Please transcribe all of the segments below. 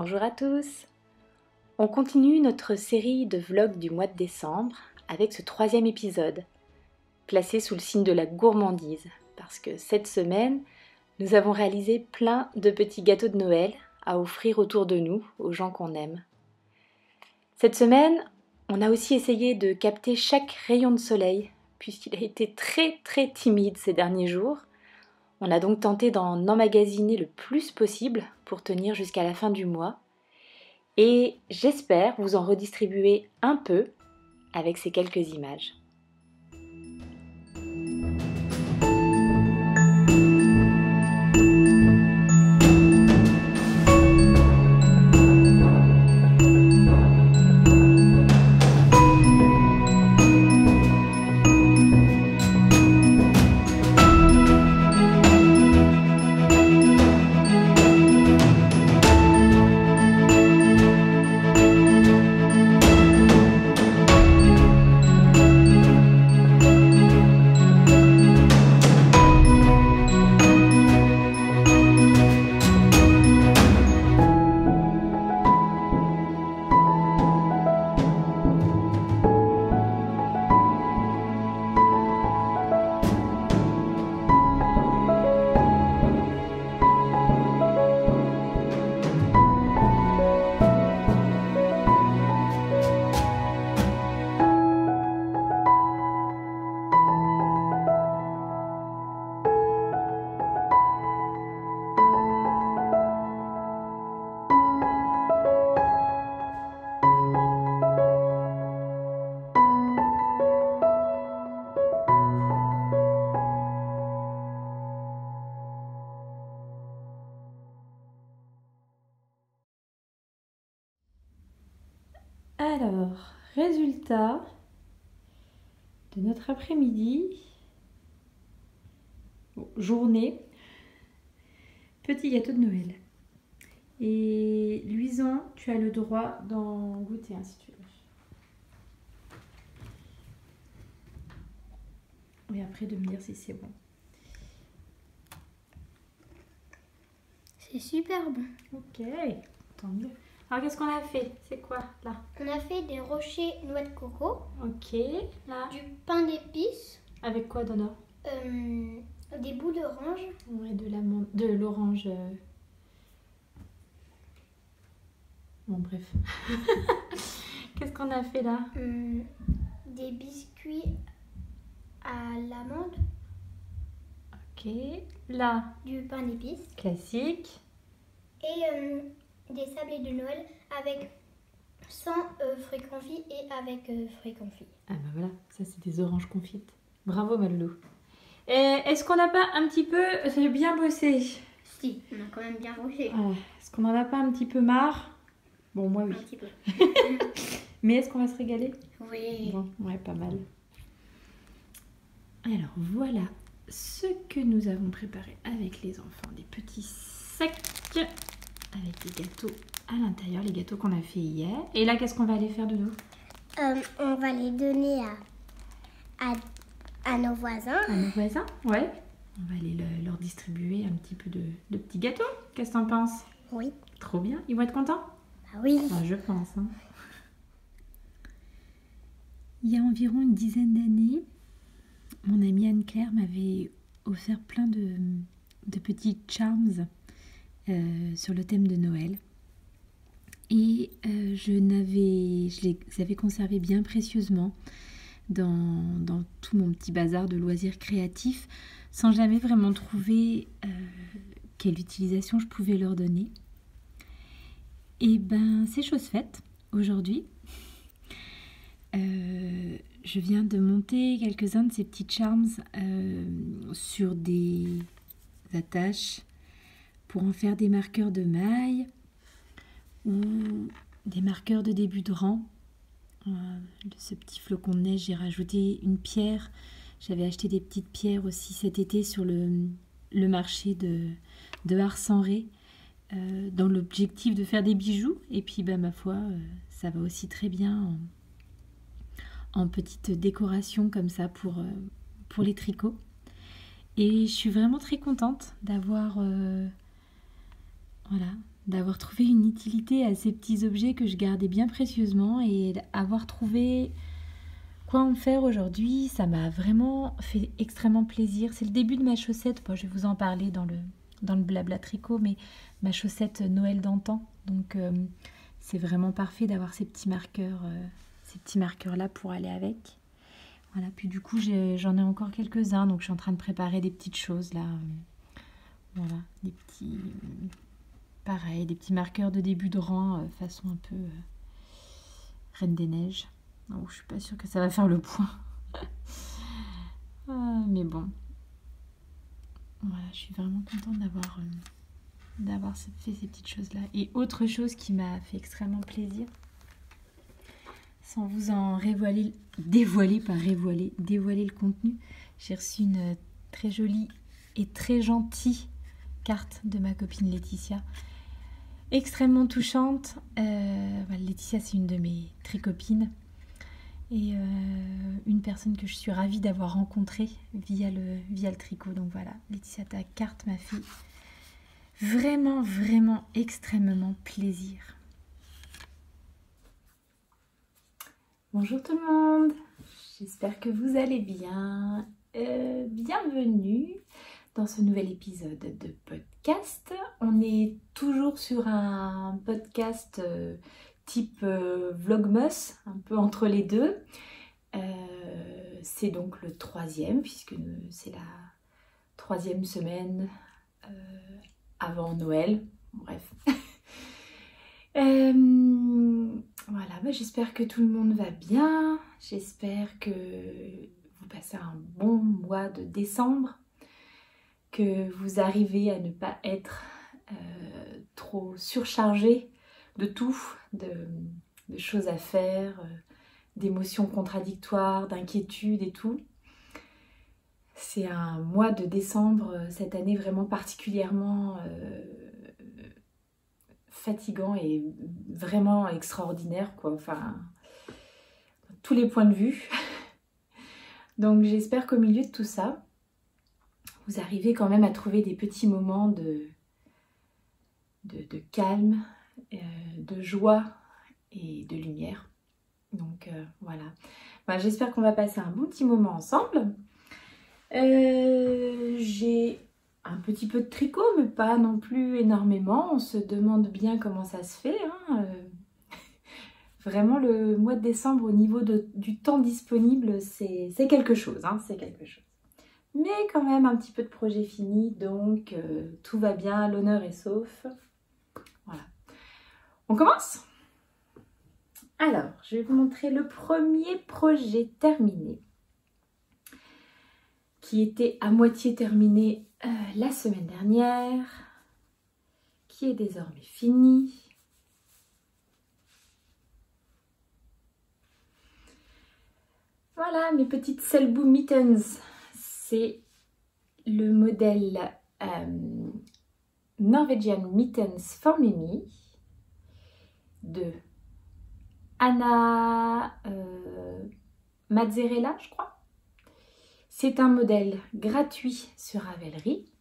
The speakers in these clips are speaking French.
Bonjour à tous. On continue notre série de vlogs du mois de décembre avec ce 3e épisode, placé sous le signe de la gourmandise, parce que cette semaine, nous avons réalisé plein de petits gâteaux de Noël à offrir autour de nous, aux gens qu'on aime. Cette semaine, on a aussi essayé de capter chaque rayon de soleil, puisqu'il a été très timide ces derniers jours. On a donc tenté d'en emmagasiner le plus possible pour tenir jusqu'à la fin du mois. Et j'espère vous en redistribuer un peu avec ces quelques images. Alors, résultat de notre après-midi, journée, petit gâteau de Noël. Et Luison, tu as le droit d'en goûter un si tu veux. Et après de me dire si c'est bon. C'est super bon. Ok, tant mieux. Alors qu'est-ce qu'on a fait? C'est quoi là? On a fait des rochers noix de coco. Ok, là. Du pain d'épices. Avec quoi Donna? Des bouts d'orange. Ouais, de l'orange. Bon, bref. Qu'est-ce qu'on a fait là? Des biscuits à l'amande. Ok, là. Du pain d'épices. Classique. Et des sablés de Noël avec sans fruits confits et avec fruits confits. Ah bah voilà, ça c'est des oranges confites. Bravo Malou. Est-ce qu'on n'a pas un petit peu bien bossé? Si, on a quand même bien bossé. Est-ce qu'on n'en a pas un petit peu marre? Bon, moi oui. Un petit peu. Mais est-ce qu'on va se régaler? Oui. Bon, ouais, pas mal. Alors voilà ce que nous avons préparé avec les enfants. Des petits sacs avec des gâteaux à l'intérieur, les gâteaux qu'on a fait hier. Et là, qu'est-ce qu'on va aller faire de nous? On va les donner à nos voisins. À nos voisins, ouais. On va aller leur distribuer un petit peu de petits gâteaux. Qu'est-ce que t'en penses? Oui. Trop bien. Ils vont être contents? Ah oui. Bah, je pense. Hein. Il y a environ une dizaine d'années, mon amie Anne-Claire m'avait offert plein de petits charms sur le thème de Noël. Et je les avais conservés bien précieusement dans tout mon petit bazar de loisirs créatifs, sans jamais vraiment trouver quelle utilisation je pouvais leur donner. Et ben, c'est chose faite aujourd'hui. Je viens de monter quelques-uns de ces petits charms sur des attaches pour en faire des marqueurs de mailles ou des marqueurs de début de rang. De ce petit flocon de neige, j'ai rajouté une pierre. J'avais acheté des petites pierres aussi cet été sur le marché de Harsenré dans l'objectif de faire des bijoux. Et puis, bah, ma foi, ça va aussi très bien en petite décoration comme ça pour les tricots. Et je suis vraiment très contente d'avoir voilà, d'avoir trouvé une utilité à ces petits objets que je gardais bien précieusement et d'avoir trouvé quoi en faire aujourd'hui. Ça m'a vraiment fait extrêmement plaisir. C'est le début de ma chaussette. Bon, je vais vous en parler dans le blabla tricot, mais ma chaussette Noël d'antan. Donc c'est vraiment parfait d'avoir ces petits marqueurs là pour aller avec. Voilà, puis du coup j'en ai encore quelques-uns, donc je suis en train de préparer des petites choses là. Voilà, pareil, des petits marqueurs de début de rang, façon un peu Reine des Neiges. Oh, je suis pas sûre que ça va faire le point. Mais bon. Voilà, je suis vraiment contente d'avoir fait ces petites choses-là. Et autre chose qui m'a fait extrêmement plaisir, sans vous en dévoiler le contenu, j'ai reçu une très jolie et très gentille carte de ma copine Laetitia. Extrêmement touchante. Laetitia, c'est une de mes tricopines. Et une personne que je suis ravie d'avoir rencontrée via le tricot. Donc voilà, Laetitia, ta carte m'a fait vraiment, vraiment extrêmement plaisir. Bonjour tout le monde, j'espère que vous allez bien. Bienvenue dans ce nouvel épisode de podcast. On est toujours sur un podcast type vlogmas, un peu entre les deux. C'est donc le 3e, puisque c'est la 3e semaine avant Noël. Bref. Voilà, j'espère que tout le monde va bien. J'espère que vous passez un bon mois de décembre, que vous arrivez à ne pas être trop surchargé de tout, de choses à faire, d'émotions contradictoires, d'inquiétudes et tout. C'est un mois de décembre cette année vraiment particulièrement fatigant et vraiment extraordinaire, quoi. Enfin, tous les points de vue. Donc j'espère qu'au milieu de tout ça, vous arrivez quand même à trouver des petits moments de calme, de joie et de lumière. Donc voilà. J'espère qu'on va passer un bon petit moment ensemble. J'ai un petit peu de tricot, mais pas non plus énormément. On se demande bien comment ça se fait. Vraiment, le mois de décembre, au niveau du temps disponible, c'est quelque chose. C'est quelque chose. Mais quand même, un petit peu de projet fini, donc tout va bien, l'honneur est sauf. Voilà. On commence ? Alors, je vais vous montrer le premier projet terminé, qui était à moitié terminé la semaine dernière, qui est désormais fini. Voilà, mes petites Selbu Mittens. C'est le modèle Norwegian Mittens for Mimi de Anna Mazzarella, je crois. C'est un modèle gratuit sur Ravelry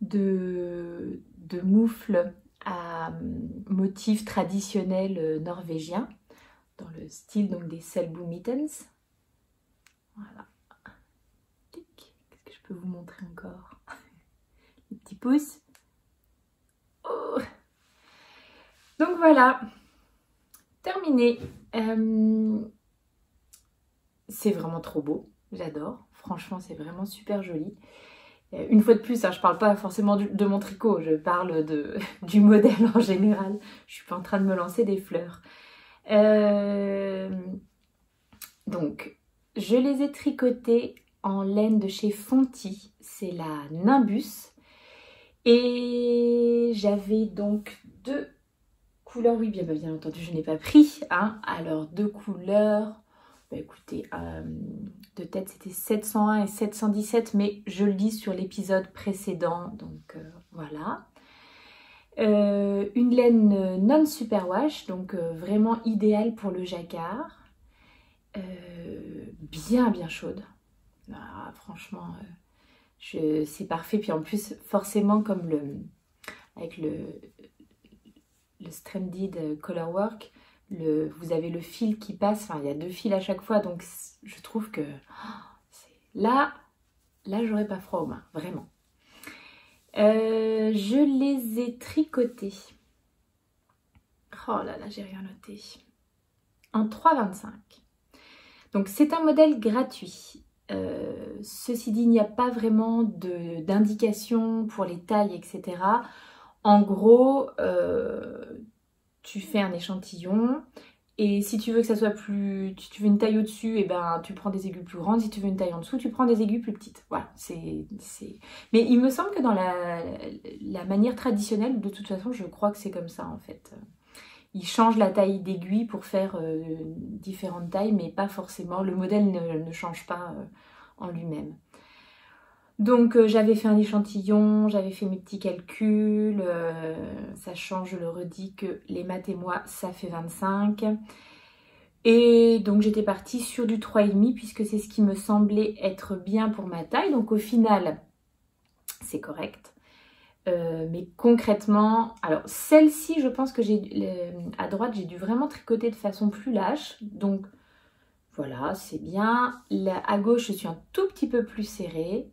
de moufles à motifs traditionnels norvégiens dans le style donc des Selbu Mittens. Voilà. Qu'est-ce que je peux vous montrer encore? Les petits pouces. Oh. Donc voilà, terminé. C'est vraiment trop beau, j'adore. Franchement, c'est vraiment super joli. Une fois de plus, je parle pas forcément de mon tricot, je parle du modèle en général. Je suis pas en train de me lancer des fleurs. Donc, je les ai tricotés en laine de chez Fonty. C'est la Nimbus. Et j'avais donc 2 couleurs. Oui, bien entendu, je n'ai pas pris. Alors, 2 couleurs. Écoutez, de tête, c'était 701 et 717, mais je le dis sur l'épisode précédent, donc voilà. Une laine non superwash, donc vraiment idéale pour le jacquard. Bien chaude. Franchement, c'est parfait. Puis en plus, forcément, comme avec le Stranded Colorwork, vous avez le fil qui passe, enfin il y a 2 fils à chaque fois, donc je trouve que là j'aurais pas froid aux mains, vraiment. Je les ai tricotés. Oh là là, j'ai rien noté. En 3,25. Donc c'est un modèle gratuit. Ceci dit, il n'y a pas vraiment d'indication pour les tailles, etc. En gros, tu fais un échantillon et si tu veux que ça soit plus... Si tu veux une taille au-dessus, et ben, tu prends des aiguilles plus grandes. Si tu veux une taille en dessous, tu prends des aiguilles plus petites. Voilà, Mais il me semble que dans la manière traditionnelle, de toute façon, je crois que c'est comme ça en fait. Ils changent la taille d'aiguille pour faire différentes tailles, mais pas forcément. Le modèle ne change pas en lui-même. Donc j'avais fait un échantillon, j'avais fait mes petits calculs, sachant, je le redis, que les maths et moi, ça fait 25. Et donc j'étais partie sur du 3,5 puisque c'est ce qui me semblait être bien pour ma taille. Donc au final, c'est correct. Mais concrètement, alors celle-ci, je pense que à droite, j'ai dû vraiment tricoter de façon plus lâche. Donc voilà, c'est bien. À gauche, je suis un tout petit peu plus serrée.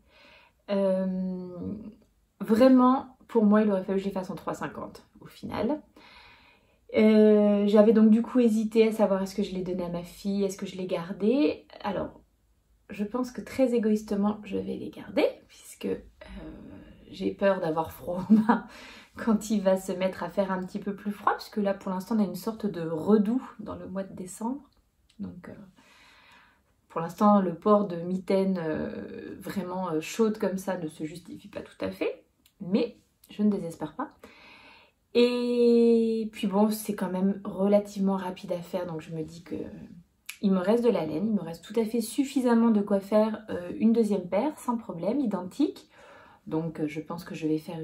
Vraiment, pour moi, il aurait fallu que je les fasse en 3,50 au final. J'avais donc du coup hésité à savoir est-ce que je les donnais à ma fille, est-ce que je les gardais. Alors, je pense que très égoïstement, je vais les garder puisque j'ai peur d'avoir froid aux mains quand il va se mettre à faire un petit peu plus froid, puisque là pour l'instant on a une sorte de redoux dans le mois de décembre. Donc pour l'instant le port de mitaines vraiment chaudes comme ça ne se justifie pas tout à fait, mais je ne désespère pas. Et puis bon, c'est quand même relativement rapide à faire, donc je me dis que il me reste de la laine, il me reste tout à fait suffisamment de quoi faire une deuxième paire sans problème, identique. Donc je pense que je vais faire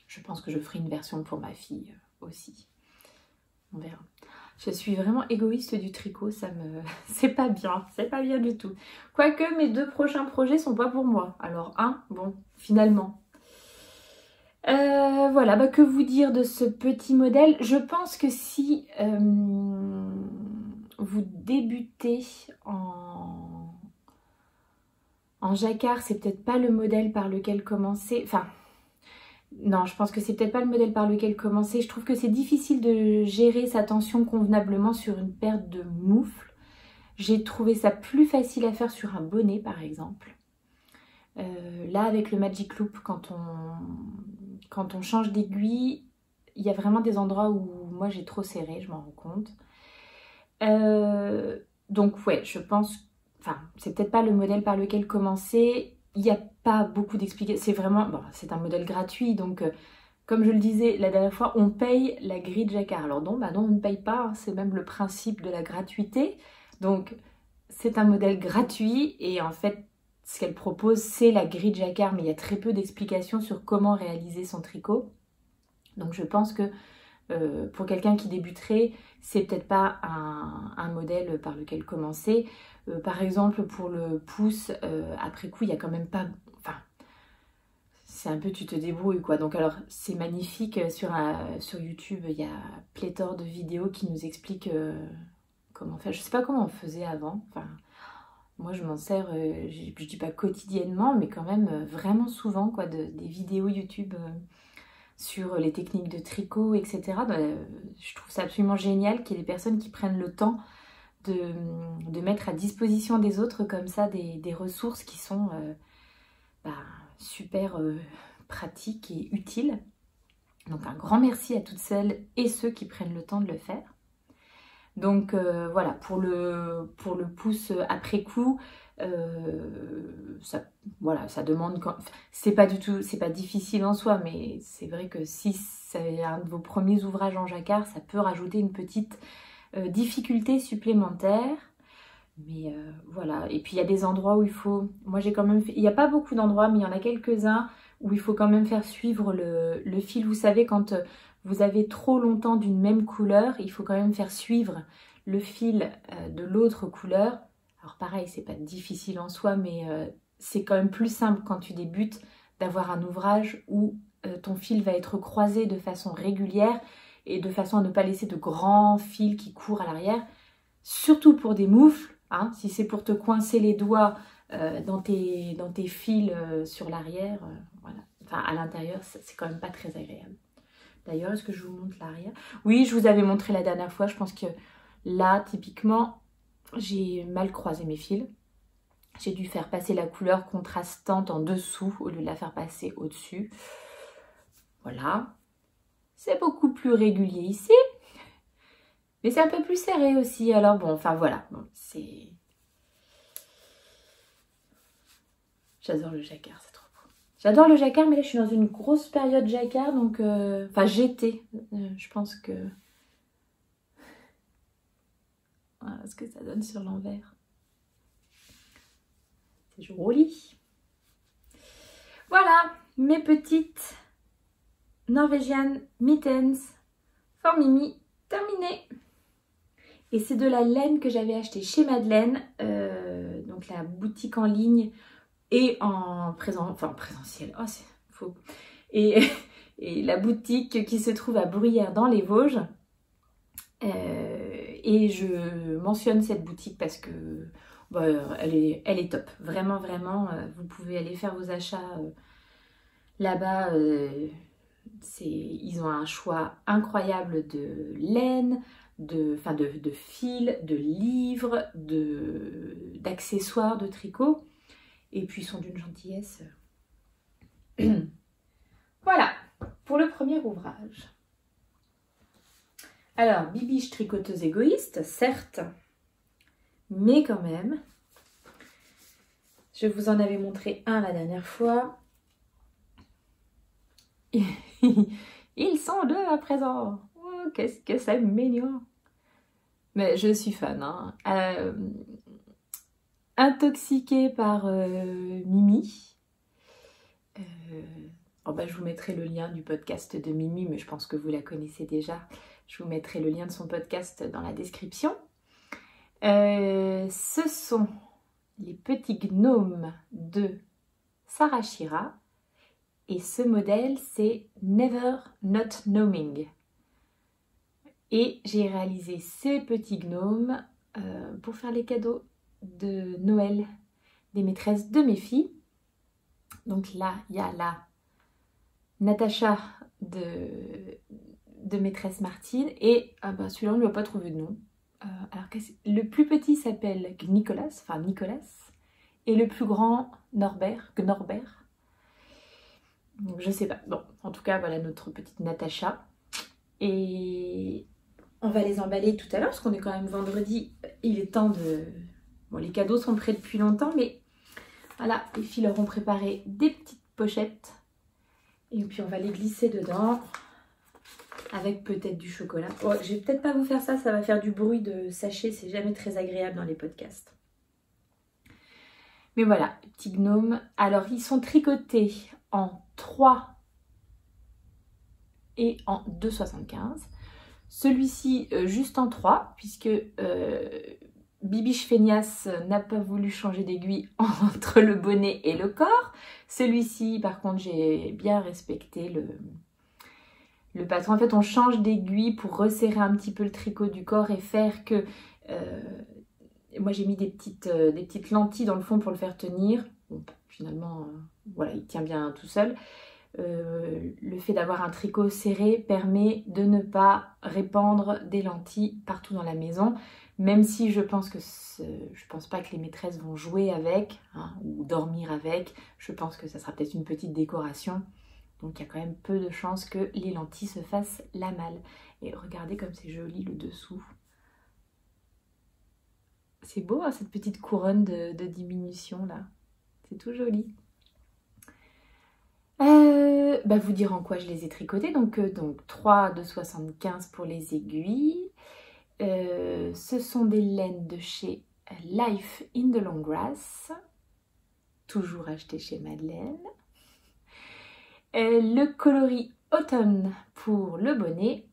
je pense que je ferai une version pour ma fille aussi. On verra. Je suis vraiment égoïste du tricot, c'est pas bien du tout. Quoique mes 2 prochains projets sont pas pour moi. Alors bon, finalement. Voilà, bah, que vous dire de ce petit modèle? Je pense que si vous débutez en jacquard, c'est peut-être pas le modèle par lequel commencer. Enfin, non, je pense que c'est peut-être pas le modèle par lequel commencer. Je trouve que c'est difficile de gérer sa tension convenablement sur une paire de moufles. J'ai trouvé ça plus facile à faire sur un bonnet, par exemple. Là, avec le Magic Loop, quand on change d'aiguille, il y a vraiment des endroits où moi j'ai trop serré, je m'en rends compte. Donc ouais, je pense... Enfin, c'est peut-être pas le modèle par lequel commencer. Il n'y a pas beaucoup d'explications. C'est vraiment... Bon, c'est un modèle gratuit, donc... Comme je le disais la dernière fois, on paye la grille de jacquard. Alors non, bah non, on ne paye pas, hein, c'est même le principe de la gratuité. Donc c'est un modèle gratuit et en fait, ce qu'elle propose, c'est la grille de jacquard, mais il y a très peu d'explications sur comment réaliser son tricot. Donc je pense que pour quelqu'un qui débuterait, c'est peut-être pas un modèle par lequel commencer. Par exemple, pour le pouce, après coup, il y a quand même pas... Enfin, c'est un peu tu te débrouilles quoi. Donc alors c'est magnifique sur YouTube, il y a pléthore de vidéos qui nous expliquent comment faire. Je sais pas comment on faisait avant. Enfin, moi je m'en sers, je dis pas quotidiennement, mais quand même vraiment souvent quoi, des vidéos YouTube sur les techniques de tricot, etc. Je trouve ça absolument génial qu'il y ait des personnes qui prennent le temps de mettre à disposition des autres comme ça des ressources qui sont super pratiques et utiles. Donc un grand merci à toutes celles et ceux qui prennent le temps de le faire. Donc voilà, pour le pouce après coup, ça demande... C'est pas difficile en soi, mais c'est vrai que si c'est un de vos premiers ouvrages en jacquard, ça peut rajouter une petite difficulté supplémentaire. Mais voilà, et puis il y a des endroits où il faut... Moi j'ai quand même fait... Il n'y a pas beaucoup d'endroits, mais il y en a quelques-uns où il faut quand même faire suivre le fil. Vous savez, quand vous avez trop longtemps d'une même couleur, il faut quand même faire suivre le fil de l'autre couleur. Alors pareil, c'est pas difficile en soi, mais c'est quand même plus simple quand tu débutes d'avoir un ouvrage où ton fil va être croisé de façon régulière et de façon à ne pas laisser de grands fils qui courent à l'arrière. Surtout pour des moufles, hein, si c'est pour te coincer les doigts dans tes fils sur l'arrière, voilà. Enfin, à l'intérieur, c'est quand même pas très agréable. D'ailleurs, est-ce que je vous montre l'arrière? Oui, je vous avais montré la dernière fois. Je pense que là, typiquement, j'ai mal croisé mes fils. J'ai dû faire passer la couleur contrastante en dessous au lieu de la faire passer au-dessus. Voilà. C'est beaucoup plus régulier ici. Mais c'est un peu plus serré aussi. Alors bon, enfin voilà. Bon, c'est... J'adore le jacquard, c'est trop beau. J'adore le jacquard, mais là je suis dans une grosse période jacquard. Donc, enfin j'étais. Je pense que... Voilà ce que ça donne sur l'envers. C'est joli. Voilà, mes petites Norwegian Mittens for Mimi terminées. Et c'est de la laine que j'avais acheté chez Madeleine, donc la boutique en ligne et en présentiel. Oh, c'est faux. Et la boutique qui se trouve à Bruyères dans les Vosges. Et je mentionne cette boutique parce que bah, elle est top. Vraiment, vraiment, vous pouvez aller faire vos achats là-bas. Ils ont un choix incroyable de laine, de fils, de livres, d'accessoires, de tricot. Et puis ils sont d'une gentillesse. Voilà, pour le premier ouvrage. Alors, Bibiche tricoteuse égoïste, certes, mais quand même. Je vous en avais montré un la dernière fois. Ils sont deux à présent. Oh, qu'est-ce que c'est mignon. Mais je suis fan. Hein. Intoxiquée par Mimi. Oh bah, je vous mettrai le lien du podcast de Mimi, mais je pense que vous la connaissez déjà. Je vous mettrai le lien de son podcast dans la description. Ce sont les petits gnomes de Sarah Shira. Et ce modèle, c'est Never Not Knowing. Et j'ai réalisé ces petits gnomes pour faire les cadeaux de Noël des maîtresses de mes filles. Donc là, il y a la Natacha de maîtresse Martine. Et celui-là, on ne lui a pas trouvé de nom. Alors le plus petit s'appelle Nicolas. Et le plus grand, Norbert. Donc, je sais pas. Bon, en tout cas, voilà notre petite Natacha. Et on va les emballer tout à l'heure, parce qu'on est quand même vendredi. Il est temps de... Bon, les cadeaux sont prêts depuis longtemps, mais voilà, les filles leur ont préparé des petites pochettes. Et puis, on va les glisser dedans, avec peut-être du chocolat. Oh, je vais peut-être pas vous faire ça, ça va faire du bruit de sachet. C'est jamais très agréable dans les podcasts. Mais voilà, les petits gnomes. Alors, ils sont tricotés en 3 et en 2,75. Celui-ci juste en 3, puisque Bibiche Feignasse n'a pas voulu changer d'aiguille entre le bonnet et le corps. Celui-ci, par contre, j'ai bien respecté le patron. En fait, on change d'aiguille pour resserrer un petit peu le tricot du corps et faire que... moi, j'ai mis des petites lentilles dans le fond pour le faire tenir. Bon, finalement, voilà, il tient bien tout seul. Le fait d'avoir un tricot serré permet de ne pas répandre des lentilles partout dans la maison, même si je pense pas que les maîtresses vont jouer avec hein, ou dormir avec. Je pense que ça sera peut-être une petite décoration, donc il y a quand même peu de chances que les lentilles se fassent la malle. Et regardez comme c'est joli le dessous. C'est beau hein, cette petite couronne de diminution là, c'est tout joli. Vous dire en quoi je les ai tricotés. Donc 3 de 75 pour les aiguilles. Ce sont des laines de chez Life in the Long Grass. Toujours acheté chez Madeleine. Le coloris Autumn pour le bonnet.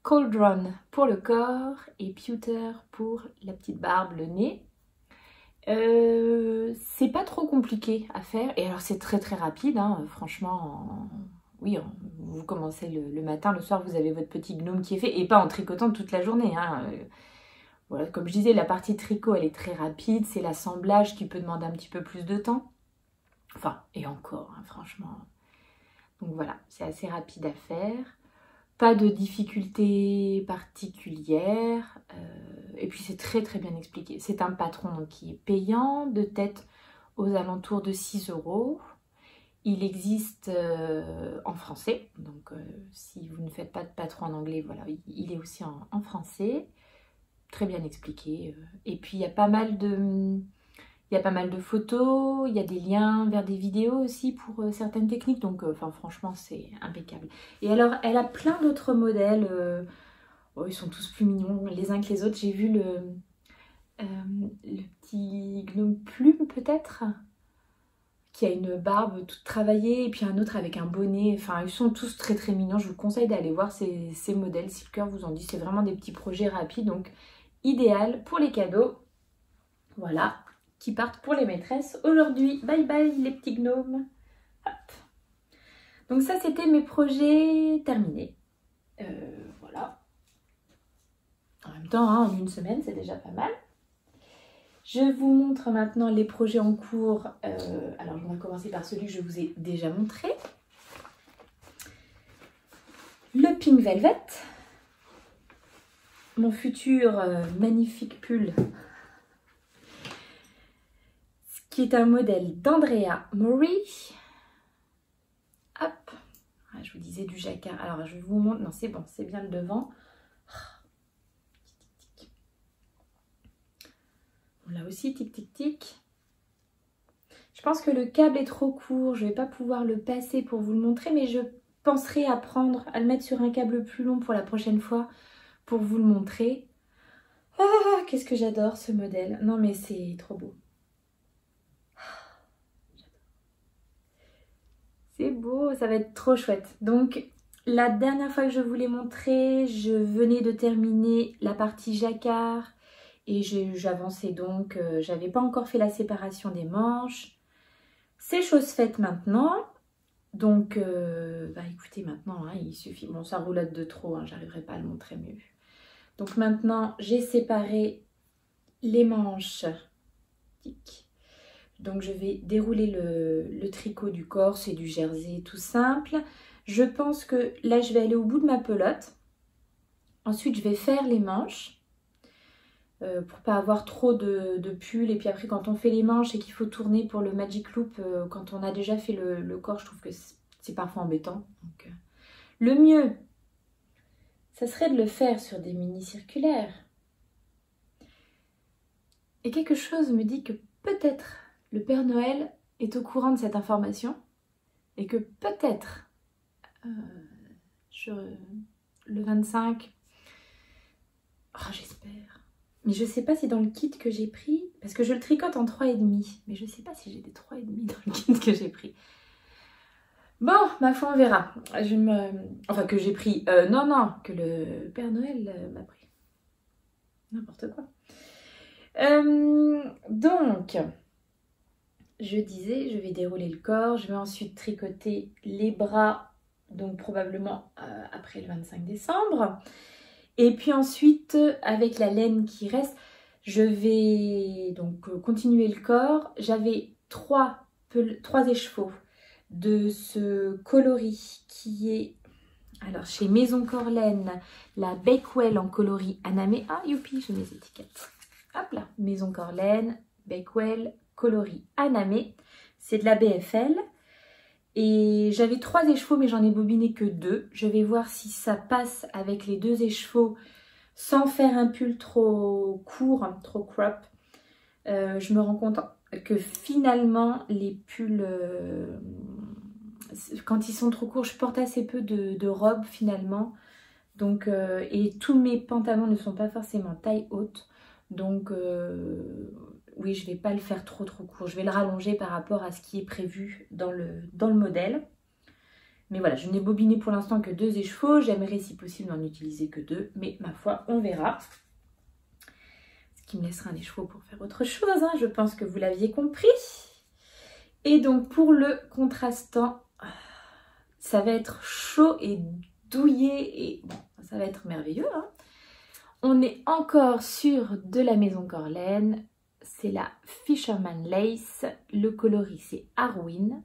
Cauldron pour le corps. Et Pewter pour la petite barbe, le nez. C'est pas trop compliqué à faire et alors c'est très très rapide hein, franchement oui, vous commencez le matin, le soir, vous avez votre petit gnome qui est fait, et pas en tricotant toute la journée. Hein. Voilà, comme je disais, la partie tricot, elle est très rapide, c'est l'assemblage qui peut demander un petit peu plus de temps. Enfin, et encore, hein, franchement. Donc voilà, c'est assez rapide à faire. Pas de difficultés particulières. Et puis c'est très très bien expliqué. C'est un patron donc, qui est payant, de tête aux alentours de 6 €. Il existe en français. Donc si vous ne faites pas de patron en anglais, voilà, il est aussi en français. Très bien expliqué. Et puis il y a pas mal de photos, il y a des liens vers des vidéos aussi pour certaines techniques. Donc franchement, c'est impeccable. Et alors, elle a plein d'autres modèles. Oh, ils sont tous plus mignons les uns que les autres. J'ai vu le petit gnome plume peut-être, qui a une barbe toute travaillée. Et puis un autre avec un bonnet. Enfin, ils sont tous très très mignons. Je vous conseille d'aller voir ces modèles si le cœur vous en dit. C'est vraiment des petits projets rapides. Donc, idéal pour les cadeaux. Voilà. Qui partent pour les maîtresses aujourd'hui. Bye bye les petits gnomes. Hop. Donc ça c'était mes projets terminés. Voilà. En même temps, hein, en une semaine, c'est déjà pas mal. Je vous montre maintenant les projets en cours. Alors on va commencer par celui que je vous ai déjà montré. Le Pink Velvet. Mon futur magnifique pull, qui est un modèle d'Andrea Mori. Hop, je vous disais du jacquard. Alors je vous montre, non c'est bon, c'est bien le devant. On l'a aussi, tic tic tic. Je pense que le câble est trop court, je ne vais pas pouvoir le passer pour vous le montrer, mais je penserai à le mettre sur un câble plus long pour la prochaine fois, pour vous le montrer. Ah, qu'est-ce que j'adore ce modèle. Non mais c'est trop beau. C'est beau, ça va être trop chouette. Donc, la dernière fois que je vous l'ai montré, je venais de terminer la partie jacquard et j'avançais donc. J'avais pas encore fait la séparation des manches. C'est chose faite maintenant. Donc, écoutez, maintenant, hein, il suffit. Bon, ça roulotte de trop, hein, j'arriverai pas à le montrer mieux. Donc maintenant, j'ai séparé les manches. Tic. Donc je vais dérouler le tricot du corps, c'est du jersey tout simple. Je pense que là je vais aller au bout de ma pelote. Ensuite je vais faire les manches pour pas avoir trop de pull. Et puis après quand on fait les manches et qu'il faut tourner pour le Magic Loop, quand on a déjà fait le corps, je trouve que c'est parfois embêtant. Donc, le mieux, ça serait de le faire sur des mini circulaires. Et quelque chose me dit que peut-être le Père Noël est au courant de cette information et que peut-être le 25, j'espère. Mais je ne sais pas si dans le kit que j'ai pris, parce que je le tricote en 3,5, mais je ne sais pas si j'ai des 3,5 dans le kit que j'ai pris. Bon, ma foi, on verra. Enfin, que j'ai pris. Non, que le Père Noël m'a pris. N'importe quoi. Donc, je disais, je vais dérouler le corps, je vais ensuite tricoter les bras, donc probablement après le 25 décembre. Et puis ensuite, avec la laine qui reste, je vais donc continuer le corps. J'avais trois écheveaux de ce coloris qui est, alors chez Maison Corlaine, la Bakewell en coloris Anamé. Ah, youpi, j'ai mes étiquettes. Hop là, Maison Corlaine, Bakewell, coloris Anamé. C'est de la BFL. Et j'avais 3 écheveaux, mais j'en ai bobiné que 2. Je vais voir si ça passe avec les 2 écheveaux sans faire un pull trop court, trop crop. Je me rends compte que finalement, les pulls, quand ils sont trop courts, je porte assez peu de robes finalement. Donc, et tous mes pantalons ne sont pas forcément taille haute. Donc, oui, je ne vais pas le faire trop court. Je vais le rallonger par rapport à ce qui est prévu dans le modèle. Mais voilà, je n'ai bobiné pour l'instant que 2 écheveaux. J'aimerais si possible n'en utiliser que 2. Mais ma foi, on verra. Ce qui me laissera un écheveau pour faire autre chose. Hein. Je pense que vous l'aviez compris. Et donc, pour le contrastant, ça va être chaud et douillet et bon, ça va être merveilleux. Hein. On est encore sur de la Maison Corlaine. C'est la Fisherman Lace. Le coloris, c'est Arwin.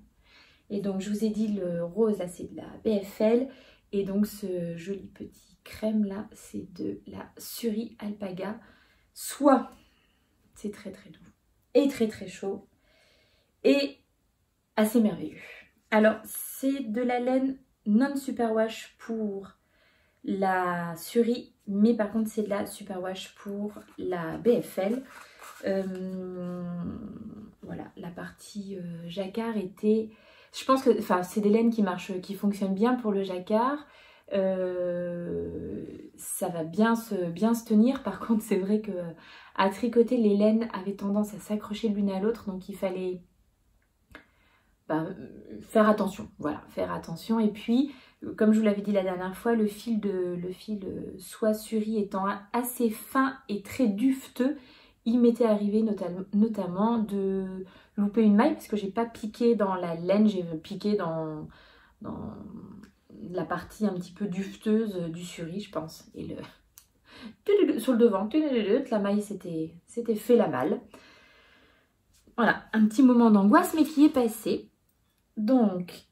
Et donc, je vous ai dit, le rose, là, c'est de la BFL. Et donc, ce joli petit crème, là, c'est de la Suri Alpaga. Soit, c'est très, très doux et très, très chaud. Et assez merveilleux. Alors, c'est de la laine non superwash pour la Suri, mais par contre, c'est de la superwash pour la BFL. Voilà, la partie jacquard était... Je pense que c'est des laines qui fonctionnent bien pour le jacquard. Ça va bien se tenir. Par contre, c'est vrai que à tricoter, les laines avaient tendance à s'accrocher l'une à l'autre. Donc, il fallait faire attention. Voilà, faire attention. Et puis, comme je vous l'avais dit la dernière fois, le fil soie Suri étant assez fin et très dufteux, il m'était arrivé notamment de louper une maille parce que j'ai pas piqué dans la laine, j'ai piqué dans la partie un petit peu dufteuse du Suri, je pense. Et sur le devant, la maille s'était fait la malle. Voilà, un petit moment d'angoisse, mais qui est passé. Donc,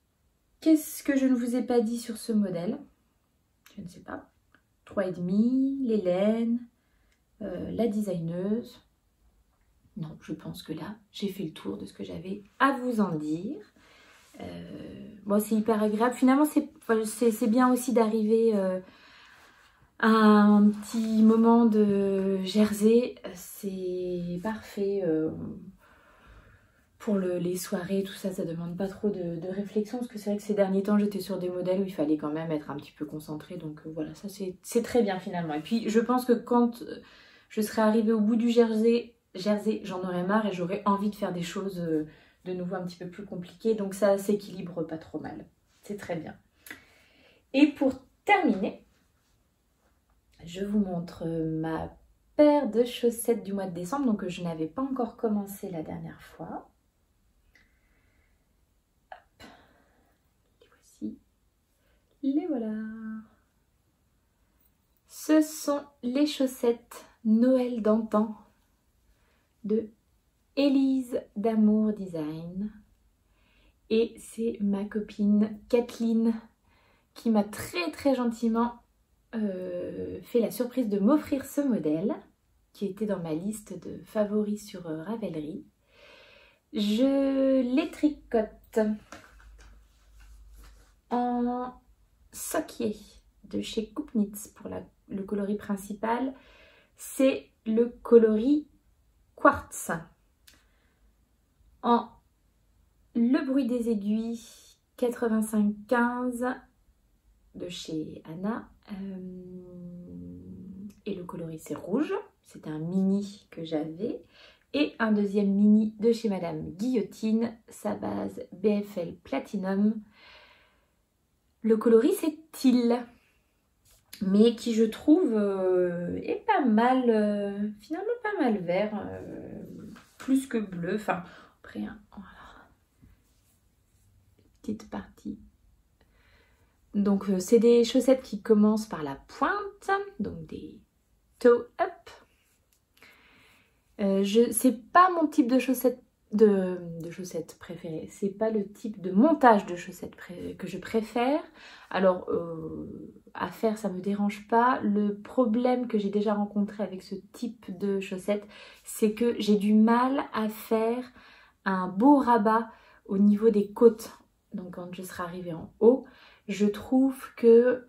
qu'est-ce que je ne vous ai pas dit sur ce modèle? Je ne sais pas. 3,5, les laines, la designeuse. Non, je pense que là, j'ai fait le tour de ce que j'avais à vous en dire. Bon, c'est hyper agréable. Finalement, c'est bien aussi d'arriver à un petit moment de Jersey. C'est parfait. Pour les soirées, tout ça, ça demande pas trop de réflexion. Parce que c'est vrai que ces derniers temps, j'étais sur des modèles où il fallait quand même être un petit peu concentré. Donc voilà, ça c'est très bien finalement. Et puis, je pense que quand je serai arrivée au bout du Jersey, j'en aurai marre et j'aurai envie de faire des choses de nouveau un petit peu plus compliquées. Donc ça s'équilibre pas trop mal. C'est très bien. Et pour terminer, je vous montre ma paire de chaussettes du mois de décembre. Donc je n'avais pas encore commencé la dernière fois. Hop. Les voici. Les voilà. Ce sont les chaussettes Noël d'antan de Élise d'Amour Design. Et c'est ma copine Kathleen qui m'a très très gentiment fait la surprise de m'offrir ce modèle qui était dans ma liste de favoris sur Ravelry. Je les tricote en Sockier de chez Coupe Knits pour le coloris principal. C'est le coloris Quartz. En Le bruit des aiguilles 85-15 de chez Anna. Et le coloris c'est rouge. C'était un mini que j'avais. Et un deuxième mini de chez Madame Guillotine. Sa base BFL Platinum. Le coloris c'est Teal. Mais qui je trouve est pas mal, finalement pas mal vert, plus que bleu. Enfin, après, voilà. Petite partie. Donc, c'est des chaussettes qui commencent par la pointe, donc des toe up. C'est pas mon type de chaussettes préférées. C'est pas le type de montage de chaussettes que je préfère. Alors, à faire, ça me dérange pas. Le problème que j'ai déjà rencontré avec ce type de chaussettes, c'est que j'ai du mal à faire un beau rabat au niveau des côtes. Donc, quand je serai arrivée en haut, je trouve que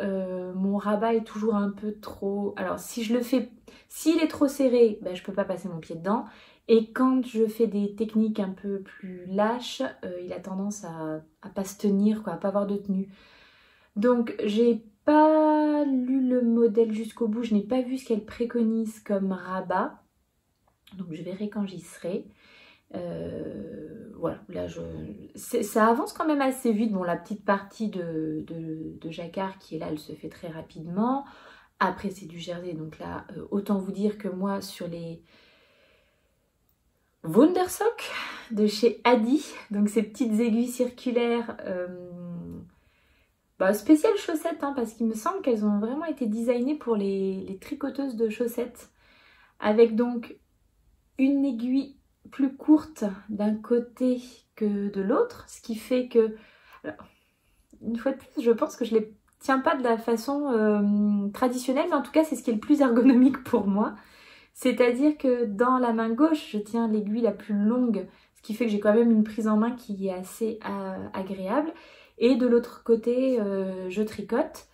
mon rabat est toujours un peu trop... Alors, s'il est trop serré, ben, je peux pas passer mon pied dedans. Et quand je fais des techniques un peu plus lâches, il a tendance à pas se tenir, quoi, à pas avoir de tenue. Donc, j'ai pas lu le modèle jusqu'au bout. Je n'ai pas vu ce qu'elle préconise comme rabat. Donc, je verrai quand j'y serai. Voilà, là ça avance quand même assez vite. Bon, la petite partie de jacquard qui est là, elle se fait très rapidement. Après, c'est du jersey, donc là, autant vous dire que moi, sur les spéciales chaussettes, hein, parce qu'il me semble qu'elles ont vraiment été designées pour les tricoteuses de chaussettes. Avec donc une aiguille plus courte d'un côté que de l'autre, ce qui fait que, alors, une fois de plus, je pense que je les tiens pas de la façon traditionnelle, mais en tout cas c'est ce qui est le plus ergonomique pour moi. C'est-à-dire que dans la main gauche, je tiens l'aiguille la plus longue, ce qui fait que j'ai quand même une prise en main qui est assez agréable. Et de l'autre côté, je tricote.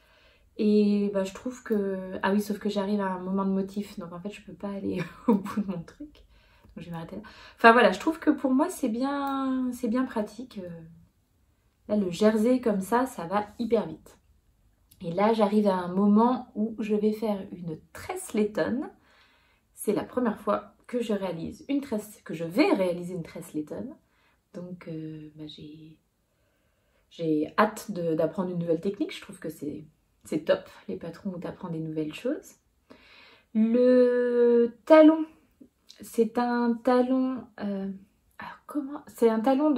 Et je trouve que... Ah oui, sauf que j'arrive à un moment de motif, donc en fait je peux pas aller au bout de mon truc. Donc je vais m'arrêter là. Enfin voilà, je trouve que pour moi c'est bien pratique. Là, le jersey comme ça va hyper vite. Et là, j'arrive à un moment où je vais faire une tresse lettonne. C'est la première fois que je réalise une tresse, que je vais réaliser une tresse lettonne. Donc, j'ai hâte d'apprendre une nouvelle technique. Je trouve que c'est top, les patrons où tu apprends des nouvelles choses. Le talon, c'est un talon... c'est un talon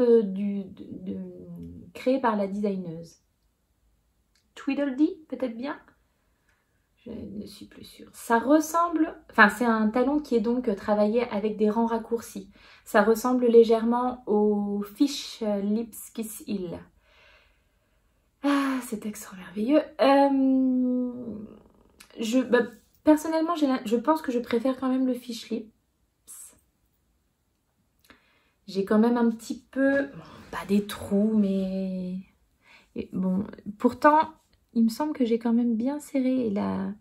créé par la designeuse. Tweedledee, peut-être bien? Je ne suis plus sûre. Ça ressemble... Enfin, c'est un talon qui est donc travaillé avec des rangs raccourcis. Ça ressemble légèrement au Fish Lips Kiss Heel. Ah, cet accent merveilleux. Personnellement, je pense que je préfère quand même le Fish Lips. J'ai quand même un petit peu... pas des trous, mais... Bon, pourtant... Il me semble que j'ai quand même bien serré. La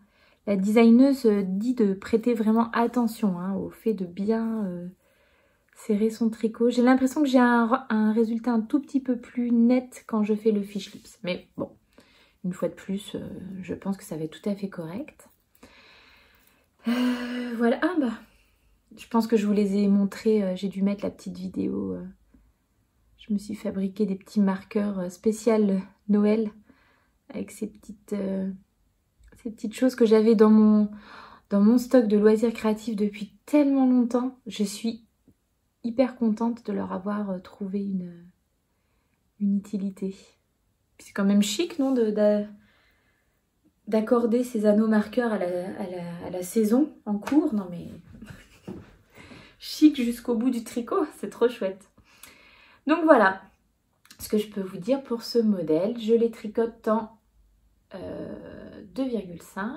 designeuse dit de prêter vraiment attention au fait de bien serrer son tricot. J'ai l'impression que j'ai un résultat un tout petit peu plus net quand je fais le fish lips. Mais bon, une fois de plus, je pense que ça va être tout à fait correct. Voilà. Je pense que je vous les ai montrés. J'ai dû mettre la petite vidéo. Je me suis fabriqué des petits marqueurs spécial Noël. Avec ces petites choses que j'avais dans mon stock de loisirs créatifs depuis tellement longtemps. Je suis hyper contente de leur avoir trouvé une utilité. C'est quand même chic, non, d'accorder ces anneaux marqueurs à la saison en cours. Non mais chic jusqu'au bout du tricot, c'est trop chouette. Donc voilà ce que je peux vous dire pour ce modèle. Je les tricote en 2,5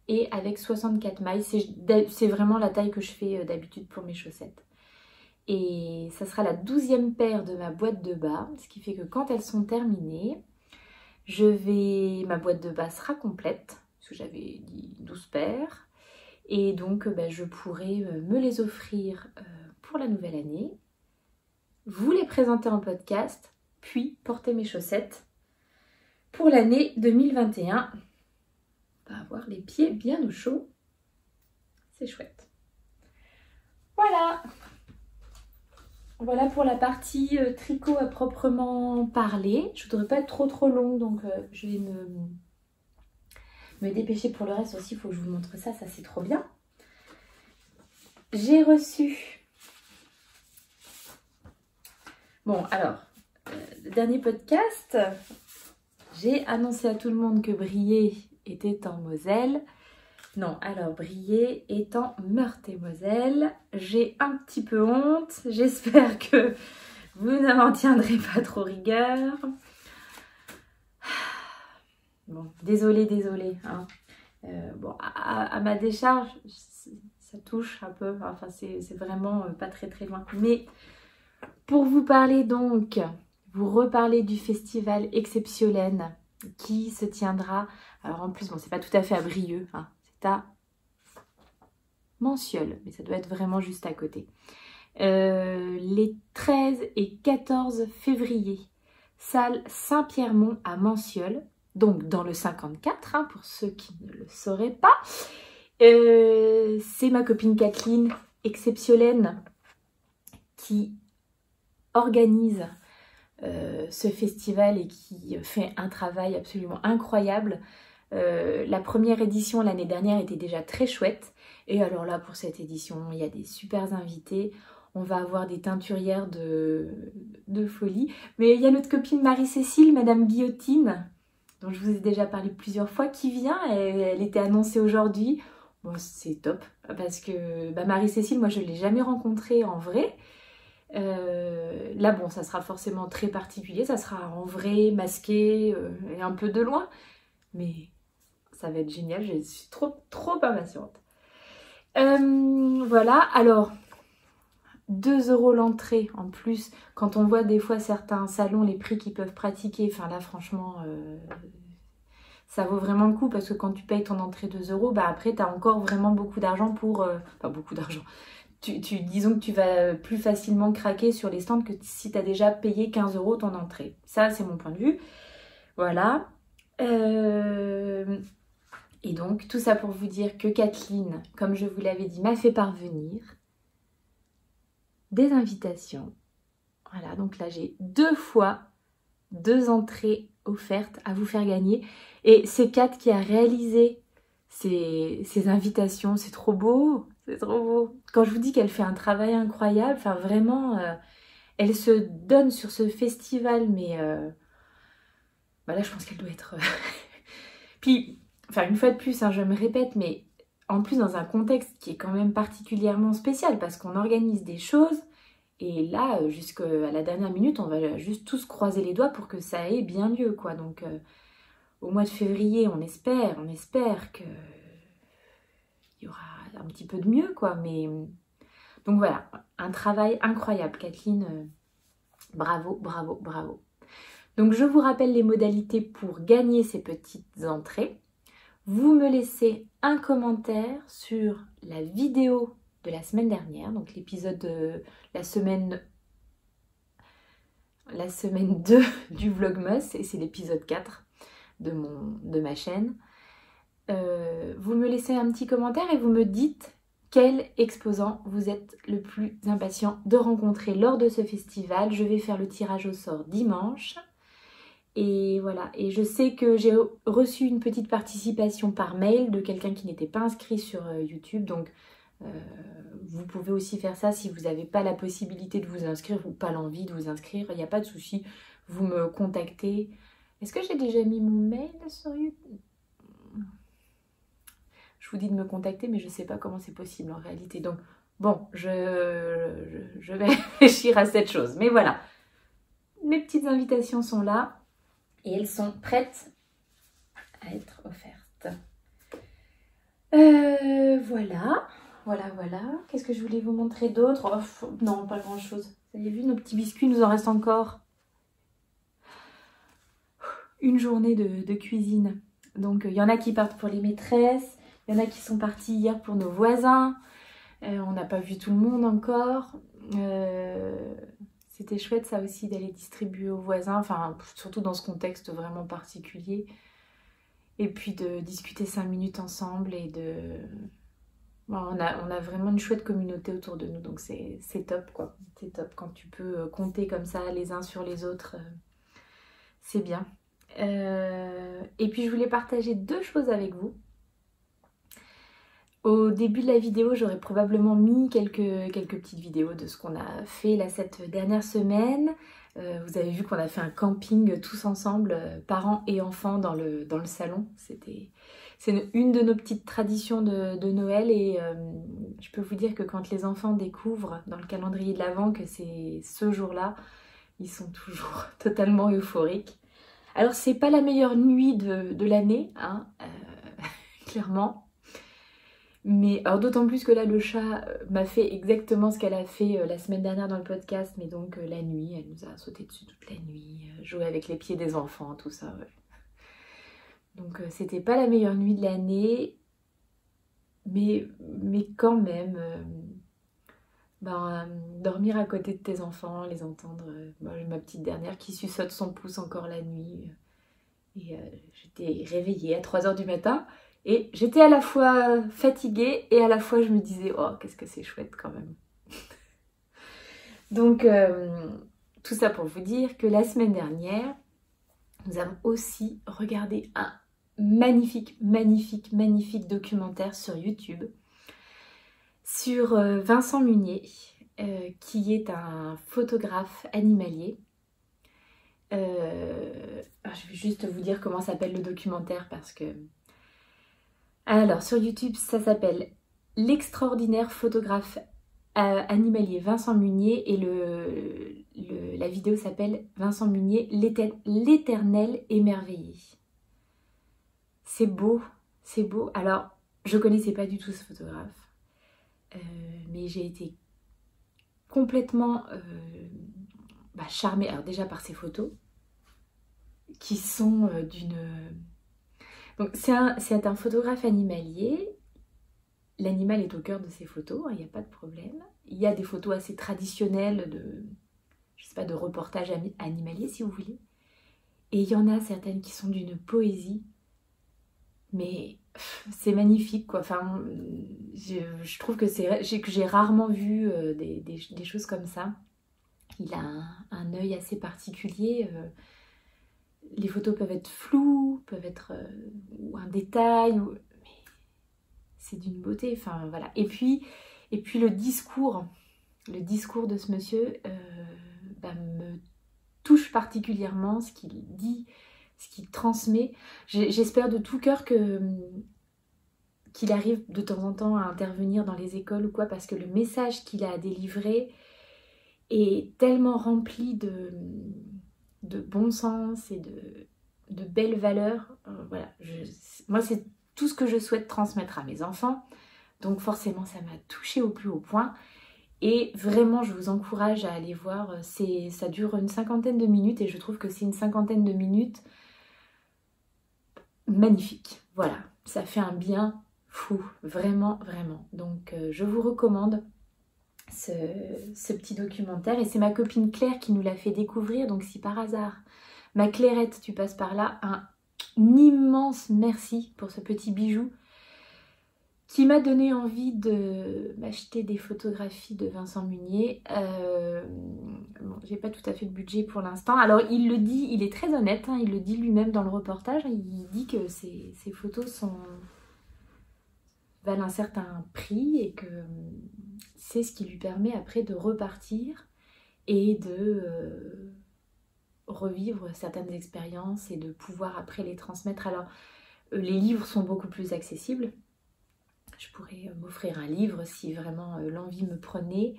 et avec 64 mailles. C'est vraiment la taille que je fais d'habitude pour mes chaussettes. Et ça sera la 12e paire de ma boîte de bas, ce qui fait que quand elles sont terminées, ma boîte de bas sera complète, parce que j'avais dit 12 paires. Et donc je pourrai me les offrir pour la nouvelle année, vous les présenter en podcast, puis porter mes chaussettes pour l'année 2021. On va avoir les pieds bien au chaud. C'est chouette. Voilà. Voilà pour la partie tricot à proprement parler. Je ne voudrais pas être trop longue, donc je vais me dépêcher pour le reste aussi. Il faut que je vous montre ça, c'est trop bien. J'ai reçu... Bon, alors, le dernier podcast... J'ai annoncé à tout le monde que Briey était en Moselle. Non, alors Briey est en Meurthe-et-Moselle. J'ai un petit peu honte. J'espère que vous ne m'en tiendrez pas trop rigueur. Bon, désolée. Hein. Bon, à ma décharge, ça touche un peu. Enfin, c'est vraiment pas très loin. Mais pour vous parler donc... Vous reparler du festival Exceptiolène qui se tiendra. Alors en plus, bon, c'est pas tout à fait à Brieux, hein, c'est à Mansieul, mais ça doit être vraiment juste à côté. Les 13 et 14 février, salle Saint-Pierremont à Mansieul, donc dans le 54, hein, pour ceux qui ne le sauraient pas. C'est ma copine Kathleen Exceptiolène qui organise ce festival et qui fait un travail absolument incroyable. La première édition l'année dernière était déjà très chouette et alors là pour cette édition il y a des super invités. On va avoir des teinturières de folie, mais il y a notre copine Marie-Cécile, Madame Guillotine, dont je vous ai déjà parlé plusieurs fois, qui vient. Elle était annoncée aujourd'hui. Bon, c'est top parce que Marie-Cécile, moi je ne l'ai jamais rencontrée en vrai. Là bon, ça sera forcément très particulier, ça sera en vrai, masqué et un peu de loin. Mais ça va être génial, je suis trop impatiente. Voilà, alors 2 € l'entrée en plus. Quand on voit des fois certains salons, les prix qu'ils peuvent pratiquer, enfin là franchement, ça vaut vraiment le coup parce que quand tu payes ton entrée 2 €, après tu as encore vraiment beaucoup d'argent pour... Enfin beaucoup d'argent. Disons que tu vas plus facilement craquer sur les stands que si tu as déjà payé 15 € ton entrée. Ça, c'est mon point de vue. Voilà. Et donc, tout ça pour vous dire que Kathleen, comme je vous l'avais dit, m'a fait parvenir des invitations. Voilà, donc là, j'ai 2 fois 2 entrées offertes à vous faire gagner. Et c'est Kat qui a réalisé ces invitations. C'est trop beau, c'est trop beau. Quand je vous dis qu'elle fait un travail incroyable, enfin vraiment, elle se donne sur ce festival, mais là, je pense qu'elle doit être... Puis, enfin, une fois de plus, je me répète, mais en plus dans un contexte qui est quand même particulièrement spécial, parce qu'on organise des choses, et là, jusqu'à la dernière minute, on va juste tous croiser les doigts pour que ça aille bien mieux, quoi. Donc, au mois de février, on espère qu'il y aura un petit peu de mieux, quoi. Mais donc voilà, un travail incroyable, Kathleen. Bravo, bravo, bravo. Donc, je vous rappelle les modalités pour gagner ces petites entrées. Vous me laissez un commentaire sur la vidéo de la semaine dernière, donc l'épisode de la semaine 2 du Vlogmas, et c'est l'épisode 4 de ma chaîne. Vous me laissez un petit commentaire et vous me dites quel exposant vous êtes le plus impatient de rencontrer lors de ce festival. Je vais faire le tirage au sort dimanche. Et voilà, et je sais que j'ai reçu une petite participation par mail de quelqu'un qui n'était pas inscrit sur YouTube. Donc vous pouvez aussi faire ça si vous n'avez pas la possibilité de vous inscrire ou pas l'envie de vous inscrire. Il n'y a pas de souci, vous me contactez. Est-ce que j'ai déjà mis mon mail sur YouTube? Je vous dis de me contacter, mais je ne sais pas comment c'est possible en réalité. Donc bon, je vais réfléchir à cette chose. Mais voilà, mes petites invitations sont là. Et elles sont prêtes à être offertes. Voilà. Qu'est-ce que je voulais vous montrer d'autre? Non, pas grand-chose. Vous avez vu, nos petits biscuits, nous en reste encore une journée de cuisine. Donc, il y en a qui partent pour les maîtresses. Il y en a qui sont partis hier pour nos voisins. On n'a pas vu tout le monde encore. C'était chouette ça aussi d'aller distribuer aux voisins, enfin surtout dans ce contexte vraiment particulier. Et puis de discuter 5 minutes ensemble et on a vraiment une chouette communauté autour de nous, donc c'est top quoi. C'est top quand tu peux compter comme ça les uns sur les autres, c'est bien. Et puis je voulais partager 2 choses avec vous. Au début de la vidéo, j'aurais probablement mis quelques petites vidéos de ce qu'on a fait là cette dernière semaine. Vous avez vu qu'on a fait un camping tous ensemble, parents et enfants dans le salon. C'est une de nos petites traditions de Noël et je peux vous dire que quand les enfants découvrent dans le calendrier de l'Avent que c'est ce jour-là, ils sont toujours totalement euphoriques. Alors c'est pas la meilleure nuit de l'année, clairement. Mais alors d'autant plus que là le chat m'a fait exactement ce qu'elle a fait la semaine dernière dans le podcast, mais donc la nuit, elle nous a sauté dessus toute la nuit, joué avec les pieds des enfants, tout ça. Ouais. Donc c'était pas la meilleure nuit de l'année, mais quand même, dormir à côté de tes enfants, les entendre, ma petite dernière qui suçote son pouce encore la nuit, et j'étais réveillée à 3 h du matin. Et j'étais à la fois fatiguée et à la fois je me disais « Oh, qu'est-ce que c'est chouette quand même !» Donc, tout ça pour vous dire que la semaine dernière, nous avons aussi regardé un magnifique documentaire sur YouTube sur Vincent Munier, qui est un photographe animalier. Je je vais juste vous dire comment s'appelle le documentaire parce que... Alors, sur YouTube, ça s'appelle L'extraordinaire photographe animalier Vincent Munier et la vidéo s'appelle Vincent Munier, l'éternel émerveillé. C'est beau, c'est beau. Alors, je connaissais pas du tout ce photographe, mais j'ai été complètement charmée. Alors déjà par ses photos, qui sont d'une... Donc c'est un photographe animalier. L'animal est au cœur de ses photos, il n'y a pas de problème. Il y a des photos assez traditionnelles de, je sais pas, de reportage animalier si vous voulez. Et il y en a certaines qui sont d'une poésie, mais c'est magnifique quoi. Enfin, je trouve que j'ai rarement vu des choses comme ça. Il a un œil assez particulier. Les photos peuvent être floues, peuvent être ou un détail, mais c'est d'une beauté. Enfin voilà. Et puis le discours de ce monsieur me touche particulièrement, ce qu'il dit, ce qu'il transmet. J'espère de tout cœur qu'il arrive de temps en temps à intervenir dans les écoles ou quoi, parce que le message qu'il a à délivrer est tellement rempli de bon sens et de belles valeurs. Voilà, moi c'est tout ce que je souhaite transmettre à mes enfants, donc forcément ça m'a touchée au plus haut point. Et vraiment, je vous encourage à aller voir. Ça dure une 50aine de minutes et je trouve que c'est une 50aine de minutes magnifique. Voilà, ça fait un bien fou, vraiment, vraiment. Donc, je vous recommande ce petit documentaire. Et c'est ma copine Claire qui nous l'a fait découvrir. Donc, si par hasard, ma Clairette, tu passes par là, un immense merci pour ce petit bijou qui m'a donné envie de m'acheter des photographies de Vincent Munier. Bon, j'ai pas tout à fait le budget pour l'instant. Alors il le dit, il est très honnête, hein, il le dit lui-même dans le reportage. Il dit que ces photos valent un certain prix et que c'est ce qui lui permet après de repartir et de revivre certaines expériences et de pouvoir après les transmettre. Alors les livres sont beaucoup plus accessibles. Je pourrais m'offrir un livre si vraiment l'envie me prenait.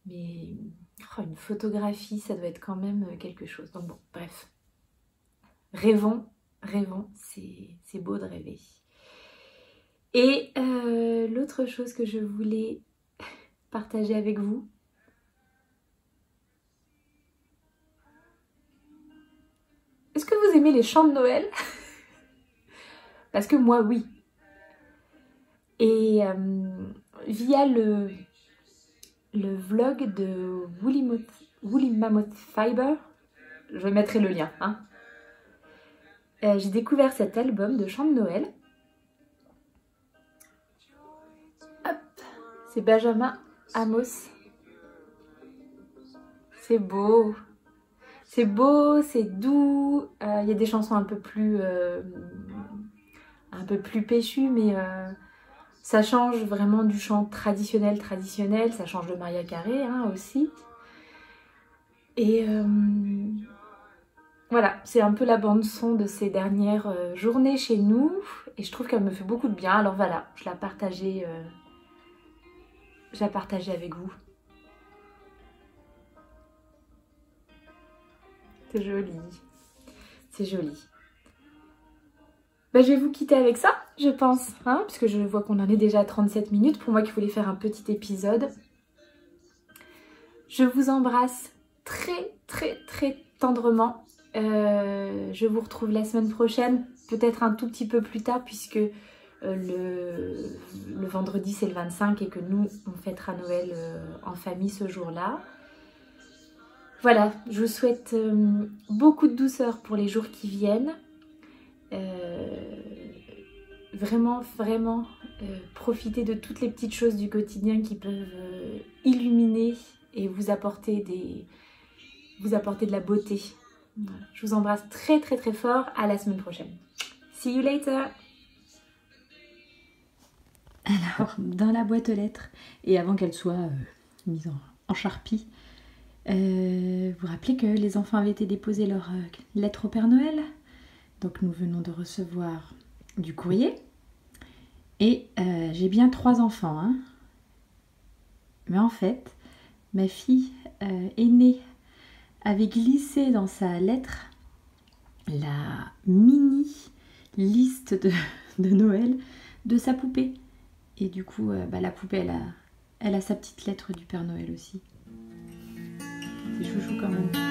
Mais une photographie, ça doit être quand même quelque chose. Donc bon, bref. Rêvons, c'est beau de rêver. Et l'autre chose que je voulais partager avec vous, est-ce que vous aimez les chants de Noël? Parce que moi, oui. Et via le vlog de Woolly Mammoth Fiber, je mettrai le lien, hein. J'ai découvert cet album de chants de Noël. Hop, c'est Benjamin Amos. C'est beau, c'est doux. Il y a des chansons un peu plus péchues, mais ça change vraiment du chant traditionnel, ça change de Maria Carey hein, aussi. Et voilà, c'est un peu la bande son de ces dernières journées chez nous. Et je trouve qu'elle me fait beaucoup de bien. Alors voilà, je la partageais avec vous. C'est joli, c'est joli. Je vais vous quitter avec ça, je pense, hein, parce que je vois qu'on en est déjà à 37 minutes. Pour moi qui voulais faire un petit épisode. Je vous embrasse très tendrement. Je vous retrouve la semaine prochaine, peut-être un tout petit peu plus tard, puisque le vendredi c'est le 25 et que nous on fêtera Noël en famille ce jour-là. Voilà, je vous souhaite beaucoup de douceur pour les jours qui viennent. Vraiment profitez de toutes les petites choses du quotidien qui peuvent illuminer et vous apporter de la beauté. Voilà. Je vous embrasse très fort. À la semaine prochaine. See you later. Alors, dans la boîte aux lettres, et avant qu'elle soit mise en charpie, Vous vous rappelez que les enfants avaient été déposer leur lettre au Père Noël? Donc nous venons de recevoir du courrier. Et j'ai bien 3 enfants. Hein. Mais en fait, ma fille aînée avait glissé dans sa lettre la mini liste de Noël de sa poupée. Et du coup, la poupée, elle a sa petite lettre du Père Noël aussi. C'est chouchou quand même.